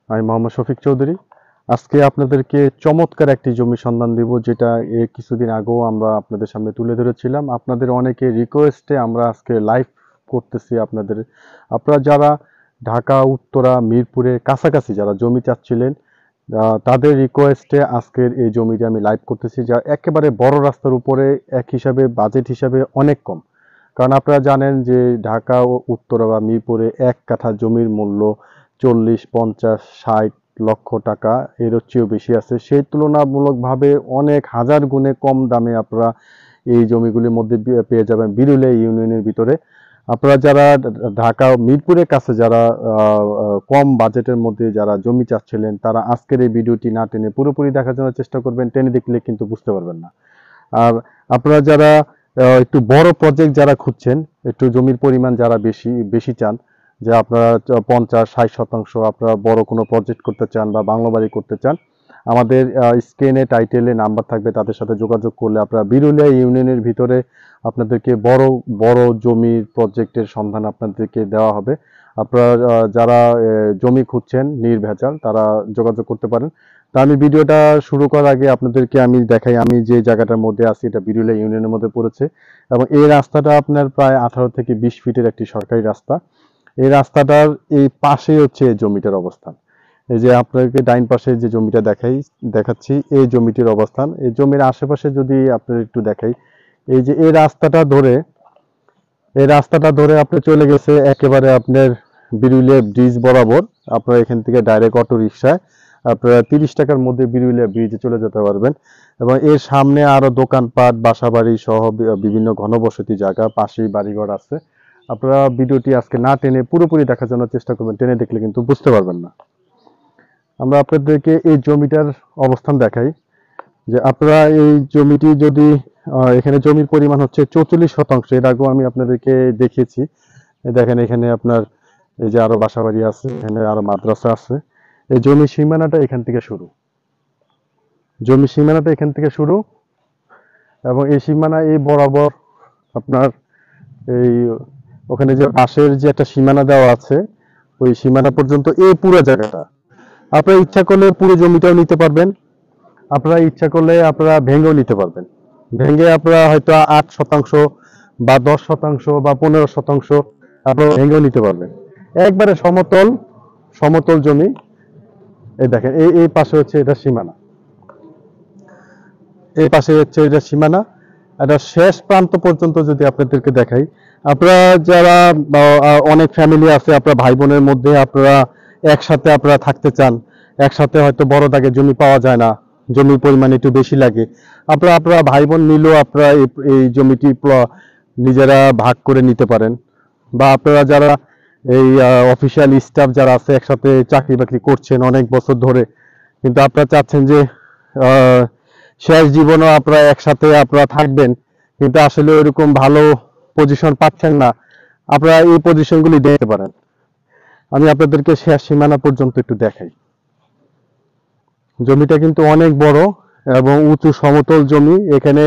আমি মোহাম্মদ শফিক চৌধুরী। আজকে আপনাদেরকে চমৎকার একটি জমি সন্ধান দিব, যেটা কিছুদিন আগেও আমরা আপনাদের সামনে তুলে ধরেছিলাম। আপনাদের অনেকে রিকোয়েস্টে আমরা আজকে লাইভ করতেছি আপনাদের। আপনারা যারা ঢাকা উত্তরা মিরপুরের কাছাকাছি যারা জমি চাচ্ছিলেন, তাদের রিকোয়েস্টে আজকের এই জমিটি আমি লাইভ করতেছি, যা একেবারে বড় রাস্তার উপরে, এক হিসাবে বাজেট হিসাবে অনেক কম। কারণ আপনারা জানেন যে ঢাকা ও উত্তরা বা মিরপুরে এক কাঠা জমির মূল্য 40, 50, 60 লক্ষ টাকা, এর চেয়েও বেশি আছে। সেই তুলনামূলকভাবে অনেক হাজার গুণে কম দামে আপনারা এই জমিগুলির মধ্যে পেয়ে যাবেন বিরুলিয়া ইউনিয়নের ভিতরে। আপনারা যারা ঢাকা মিরপুরের কাছে যারা কম বাজেটের মধ্যে যারা জমি চাচ্ছিলেন, তারা আজকের এই ভিডিওটি না টেনে পুরোপুরি দেখার জন্য চেষ্টা করবেন। টেনে দেখলে কিন্তু বুঝতে পারবেন না। আর আপনারা যারা একটু বড় প্রজেক্ট যারা খুঁজছেন, একটু জমির পরিমাণ যারা বেশি বেশি চান, যে আপনারা 50, 60 শতাংশ আপনারা বড় কোনো প্রজেক্ট করতে চান বা বাংলো বাড়ি করতে চান, আমাদের স্ক্রিনে টাইটেলে নাম্বার থাকবে, তাদের সাথে যোগাযোগ করলে আপনারা বিরুলিয়া ইউনিয়নের ভিতরে আপনাদেরকে বড় বড় জমির প্রজেক্টের সন্ধান আপনাদেরকে দেওয়া হবে। আপনারা যারা জমি খুঁজছেন নির্ভেজাল, তারা যোগাযোগ করতে পারেন। তা আমি ভিডিওটা শুরু করার আগে আপনাদেরকে আমি দেখাই, আমি যে জায়গাটার মধ্যে আছি এটা বিরুলিয়া ইউনিয়নের মধ্যে পড়েছে, এবং এই রাস্তাটা আপনার প্রায় 18 থেকে 20 ফিটের একটি সরকারি রাস্তা। এই রাস্তাটার এই পাশে হচ্ছে এই জমিটার অবস্থান। এই যে আপনাকে ডাইন পাশে যে জমিটা দেখাচ্ছি, এই জমিটির অবস্থান। এই জমির আশেপাশে যদি আপনার একটু দেখাই, এই যে এই রাস্তাটা ধরে আপনি চলে গেছে একেবারে আপনার বিরুলিয়া ব্রিজ বরাবর। আপনারা এখান থেকে ডাইরেক্ট অটো রিক্সায় আপনারা 30 টাকার মধ্যে বিরুলিয়া ব্রিজে চলে যেতে পারবেন। এবং এর সামনে আরো দোকানপাট, বাসাবাড়ি সহ বিভিন্ন ঘনবসতি জায়গা, পাশেই বাড়িঘর আছে। আপনারা ভিডিওটি আজকে না টেনে পুরোপুরি দেখার জন্য চেষ্টা করবেন, টেনে দেখলে কিন্তু বুঝতে পারবেন না। আমরা আপনাদেরকে এই জমিটার অবস্থান দেখাই, যে আপনারা এই জমিটি যদি এখানে জমির পরিমাণ হচ্ছে 44 শতাংশ। এর আগেও আমি আপনাদেরকে দেখিয়েছি। দেখেন এখানে আপনার এই যে আরো বাসাবাড়ি আছে, এখানে আরো মাদ্রাসা আছে। এই জমির সীমানাটা এখান থেকে শুরু, এবং এই সীমানা এই বরাবর আপনার এই ওখানে যে পাশের যে একটা সীমানা দেওয়া আছে, ওই সীমানা পর্যন্ত এই পুরো জায়গাটা। আপনারা ইচ্ছা করলে পুরো জমিটাও নিতে পারবেন, আপনারা ইচ্ছা করলে আপনারা ভেঙেও নিতে পারবেন। ভেঙে আপনারা হয়তো 8 শতাংশ বা 10 শতাংশ বা 15 শতাংশ আপনারা ভেঙেও নিতে পারবেন। একবারে সমতল সমতল জমি। এই দেখেন এই পাশে হচ্ছে এটা সীমানা, এই পাশে হচ্ছে এটা সীমানা। এটা শেষ প্রান্ত পর্যন্ত যদি আপনাদেরকে দেখাই, আপনারা যারা অনেক ফ্যামিলি আছে, আপনারা ভাই বোনের মধ্যে আপনারা একসাথে আপনারা থাকতে চান, একসাথে হয়তো বড় দাগে জমি পাওয়া যায় না, জমির পরিমাণ একটু বেশি লাগে, আপনারা ভাই বোন মিলেও আপনারা এই জমিটি নিজেরা ভাগ করে নিতে পারেন। বা আপনারা যারা এই অফিসিয়াল স্টাফ যারা আছে, একসাথে চাকরি বাকরি করছেন অনেক বছর ধরে, কিন্তু আপনারা চাচ্ছেন যে শেষ জীবনও আপনারা একসাথে আপনারা থাকবেন, কিন্তু আসলে ওইরকম ভালো পজিশন পাচ্ছেন না, আপনারা এই পজিশনগুলি দেখতে পারেন। আমি আপনাদেরকে শেষ সীমানা পর্যন্ত একটু দেখাই। জমিটা কিন্তু অনেক বড় এবং উঁচু সমতল জমি। এখানে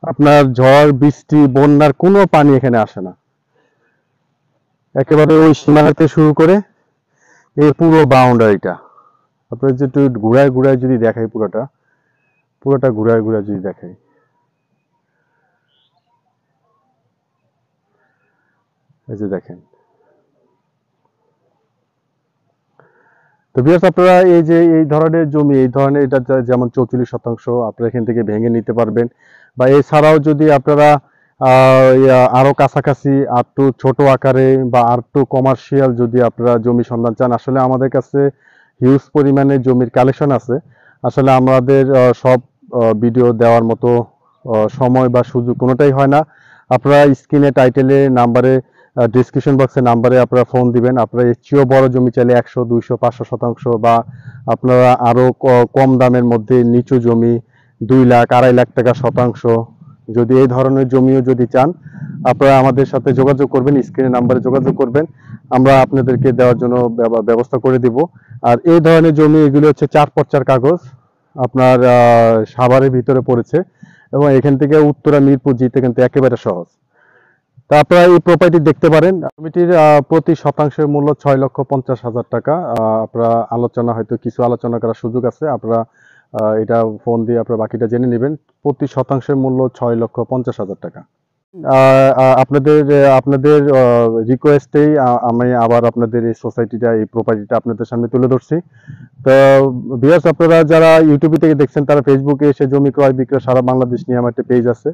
আপনার ঝড় বৃষ্টি বন্যার কোনো পানি এখানে আসে না। একেবারে ওই সীমানাতে শুরু করে এই পুরো বাউন্ডারিটা আপনার যে একটু ঘুরায় ঘুরায় যদি দেখাই, পুরোটা ঘুরায় ঘুরায় যদি দেখাই, এই যে দেখেন। তো ভিউয়ার্স, আপনারা এই যে এই ধরনের জমি, এই ধরনের এটা যেমন 44 শতাংশ আপনারা এখান থেকে ভেঙে নিতে পারবেন। বা এছাড়াও যদি আপনারা আরো কাছাকাছি আর একটু ছোট আকারে বা আর একটু কমার্শিয়াল যদি আপনারা জমি সন্ধান চান, আসলে আমাদের কাছে হিউজ পরিমাণে জমির কালেকশন আছে। আসলে আমাদের সব ভিডিও দেওয়ার মতো সময় বা সুযোগ কোনোটাই হয় না। আপনারা স্ক্রিনে টাইটেলে নাম্বারে ডিসক্রিপশন বক্সে নাম্বারে আপনারা ফোন দিবেন। আপনারা এর চেয়েও বড় জমি চাইলে 100, 200, 500 শতাংশ বা আপনারা আরো কম দামের মধ্যে নিচু জমি 2 লাখ, 2.5 লাখ টাকা শতাংশ, যদি এই ধরনের জমিও যদি চান, আপনারা আমাদের সাথে যোগাযোগ করবেন, স্ক্রিনে নাম্বারে যোগাযোগ করবেন, আমরা আপনাদেরকে দেওয়ার জন্য ব্যবস্থা করে দিব। আর এই ধরনের জমি এগুলো হচ্ছে 4 পর্চার কাগজ, আপনার সাভারের ভিতরে পড়েছে, এবং এখান থেকে উত্তরা মিরপুর যেতে কিন্তু একেবারে সহজ। তা আপনারা এই প্রপার্টি দেখতে পারেন। জমিটির প্রতি শতাংশের মূল্য 6,50,000 টাকা। আপনারা আলোচনা, হয়তো কিছু আলোচনা করার সুযোগ আছে, আপনারা এটা ফোন দিয়ে আপনারা বাকিটা জেনে নেবেন। প্রতি শতাংশের মূল্য 6,50,000 টাকা। আপনাদের আপনাদের রিকোয়েস্টেই আমি আবার আপনাদের এই সোসাইটিটা, এই প্রপার্টিটা আপনাদের সামনে তুলে ধরছি। তো ভিউয়ার্স, আপনারা যারা ইউটিউব থেকে দেখছেন, তারা ফেসবুকে এসে জমি ক্রয় বিক্রয় সারা বাংলাদেশ নিয়ে আমার একটা পেজ আছে,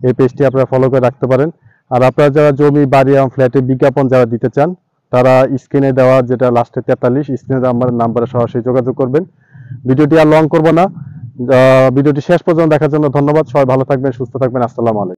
এই পেজটি আপনারা ফলো করে রাখতে পারেন। আর আপনারা যারা জমি, বাড়ি এবং ফ্ল্যাটে বিজ্ঞাপন যারা দিতে চান, তারা স্ক্রিনে দেওয়া যেটা লাস্টে 43 স্ক্রিনে আমার নাম্বারে সরাসরি যোগাযোগ করবেন। ভিডিওটি আর লং করব না। ভিডিওটি শেষ পর্যন্ত দেখার জন্য ধন্যবাদ। সবাই ভালো থাকবেন, সুস্থ থাকবেন। আসসালামু আলাইকুম।